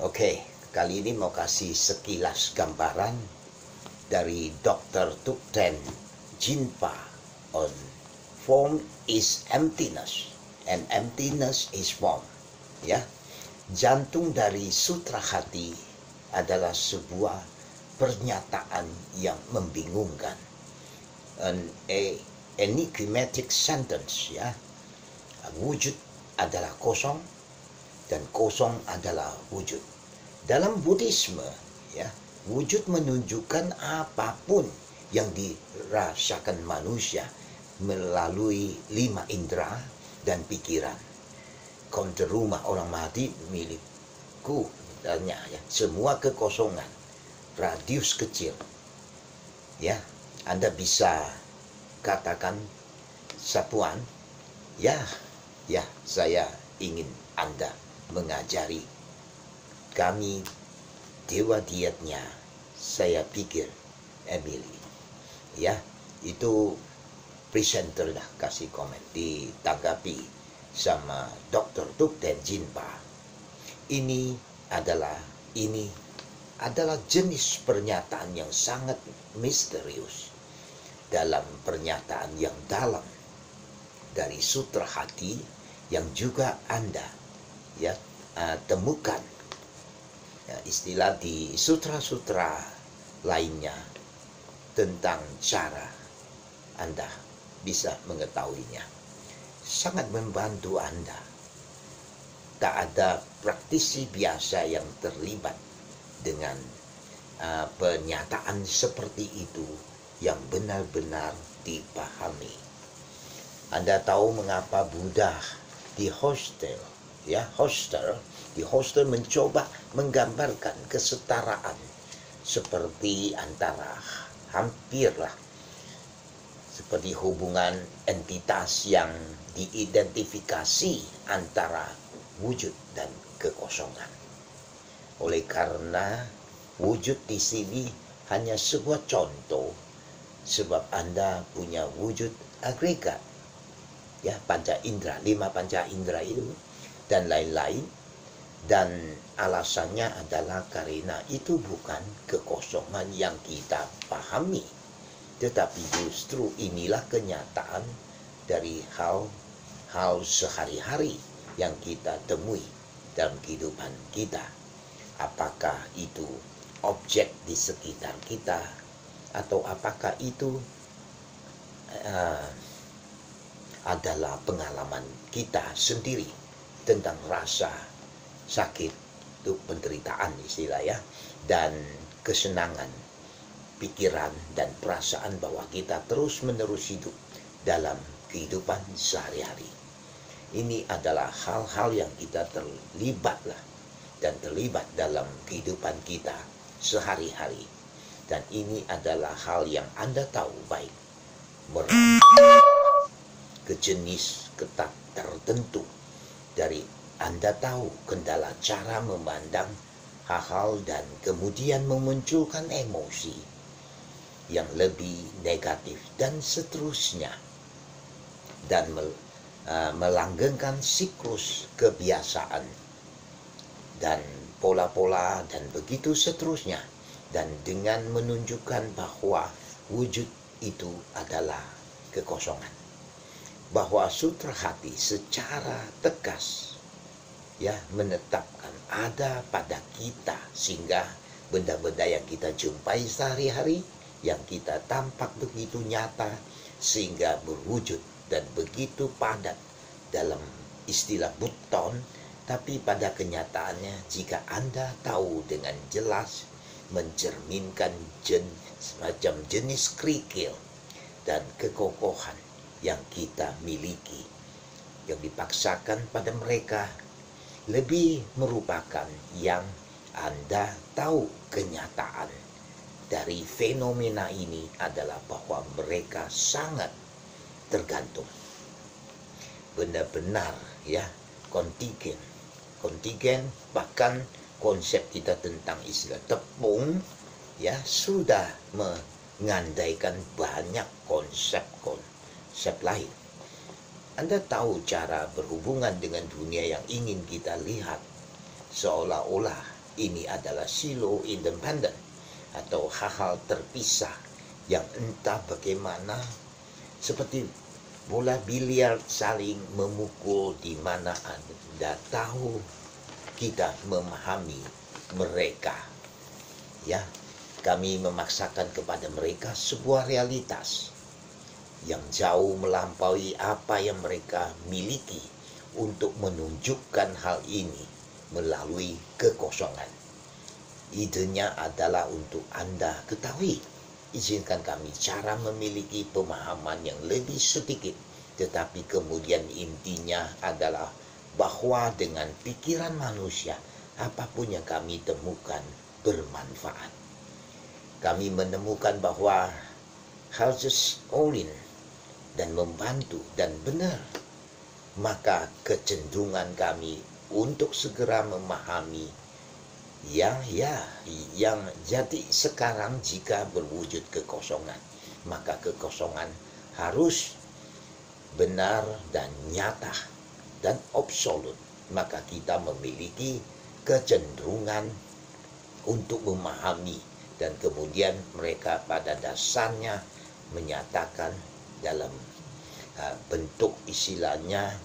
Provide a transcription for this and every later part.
Oke, kali ini mau kasih sekilas gambaran dari Dr. Thupten Jinpa on form is emptiness and emptiness is form. Ya, jantung dari sutra hati adalah sebuah pernyataan yang membingungkan, an enigmatic sentence. Ya, wujud adalah kosong dan kosong adalah wujud. Dalam Buddhisme, ya, wujud menunjukkan apapun yang dirasakan manusia melalui 5 indera dan pikiran. Konter rumah orang mati milikku, misalnya, ya, semua kekosongan, radius kecil. Ya, Anda bisa katakan satuan, ya, saya ingin Anda mengajari kami dewa dietnya, saya pikir Emily. Ya, itu presenter dah kasih komen, ditanggapi sama Dr. Thupten Jinpa. Ini adalah jenis pernyataan yang sangat misterius dalam pernyataan yang dalam dari sutra hati yang juga Anda, ya, temukan, ya, istilah di sutra-sutra lainnya tentang cara Anda bisa mengetahuinya. Sangat membantu Anda. Tak ada praktisi biasa yang terlibat dengan pernyataan seperti itu yang benar-benar dipahami. Anda tahu mengapa Buddha di hostel mencoba menggambarkan kesetaraan seperti antara hampirlah seperti hubungan entitas yang diidentifikasi antara wujud dan kekosongan. Oleh karena wujud di sini hanya sebuah contoh, sebab Anda punya wujud agregat, ya, panca indera, 5 panca indera itu dan lain-lain, dan alasannya adalah karena itu bukan kekosongan yang kita pahami, tetapi justru inilah kenyataan dari hal sehari-hari yang kita temui dalam kehidupan kita. Apakah itu objek di sekitar kita, atau apakah itu adalah pengalaman kita sendiri tentang rasa sakit, itu penderitaan istilah, ya, dan kesenangan, pikiran dan perasaan bahwa kita terus-menerus hidup dalam kehidupan sehari-hari. Ini adalah hal-hal yang kita terlibat dalam kehidupan kita sehari-hari, dan ini adalah hal yang Anda tahu baik, ke jenis ketak tertentu dari Anda tahu kendala cara memandang hal-hal dan kemudian memunculkan emosi yang lebih negatif dan seterusnya, dan melanggengkan siklus kebiasaan dan pola-pola dan begitu seterusnya, dan dengan menunjukkan bahwa wujud itu adalah kekosongan, bahwa sutra hati secara tegas, ya, menetapkan ada pada kita, sehingga benda-benda yang kita jumpai sehari-hari, yang kita tampak begitu nyata, sehingga berwujud dan begitu padat dalam istilah Buton, tapi pada kenyataannya jika Anda tahu dengan jelas mencerminkan semacam jenis kerikil dan kekokohan yang kita miliki, yang dipaksakan pada mereka lebih merupakan yang Anda tahu kenyataan dari fenomena ini adalah bahwa mereka sangat tergantung. Benar-benar, ya, kontingen, bahkan konsep kita tentang istilah tepung, ya, sudah mengandaikan banyak konsep lain. Anda tahu cara berhubungan dengan dunia yang ingin kita lihat seolah-olah ini adalah silo independen atau hal-hal terpisah yang entah bagaimana, seperti bola biliar saling memukul, di mana Anda tahu kita memahami mereka. Ya, kami memaksakan kepada mereka sebuah realitas yang jauh melampaui apa yang mereka miliki untuk menunjukkan hal ini melalui kekosongan. Idenya adalah untuk Anda ketahui. Izinkan kami cara memiliki pemahaman yang lebih sedikit, tetapi kemudian intinya adalah bahwa dengan pikiran manusia, apapun yang kami temukan bermanfaat. Kami menemukan bahwa hal olin dan membantu dan benar, maka kecenderungan kami untuk segera memahami yang jadi sekarang jika berwujud kekosongan, maka kekosongan harus benar dan nyata dan absolut. Maka kita memiliki kecenderungan untuk memahami, dan kemudian mereka pada dasarnya menyatakan dalam bentuk istilahnya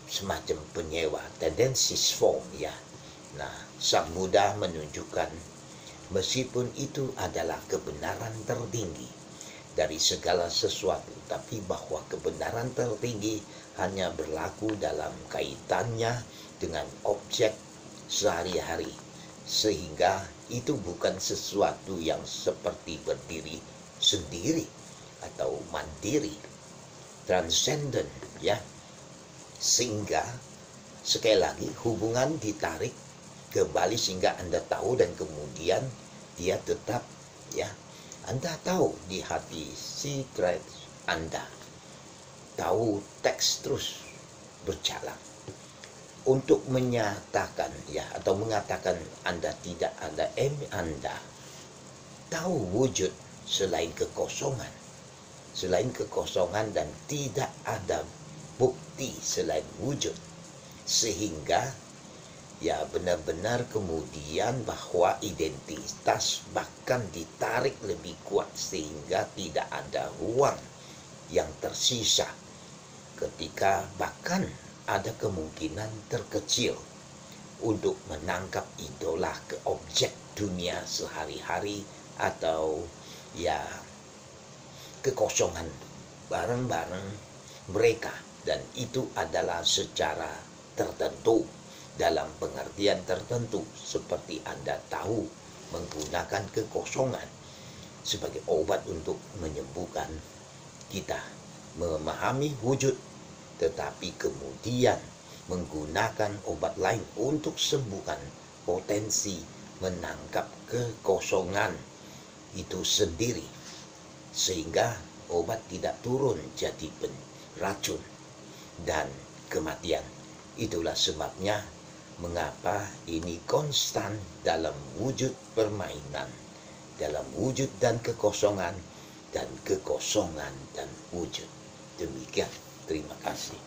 semacam penyewa, tendencies form, ya. Nah, Sang Buddha menunjukkan meskipun itu adalah kebenaran tertinggi dari segala sesuatu, tapi bahwa kebenaran tertinggi hanya berlaku dalam kaitannya dengan objek sehari-hari, sehingga itu bukan sesuatu yang seperti berdiri sendiri atau mandiri, transcendent, ya. Sehingga sekali lagi hubungan ditarik kembali sehingga Anda tahu, dan kemudian dia tetap, ya, Anda tahu di hati secret Anda, tahu teks terus berjalan untuk menyatakan, ya, atau mengatakan Anda tidak ada Anda tahu wujud selain kekosongan dan tidak ada bukti selain wujud, sehingga ya benar-benar kemudian bahwa identitas bahkan ditarik lebih kuat sehingga tidak ada ruang yang tersisa, ketika bahkan ada kemungkinan terkecil untuk menangkap idola ke objek dunia sehari-hari atau ya kekosongan bareng-bareng mereka, dan itu adalah secara tertentu, dalam pengertian tertentu, seperti Anda tahu, menggunakan kekosongan sebagai obat untuk menyembuhkan kita memahami wujud, tetapi kemudian menggunakan obat lain untuk sembuhkan potensi menangkap kekosongan itu sendiri, sehingga obat tidak turun jadi racun dan kematian. Itulah sebabnya mengapa ini konstan dalam wujud permainan, dalam wujud dan kekosongan dan wujud. Demikian, terima kasih.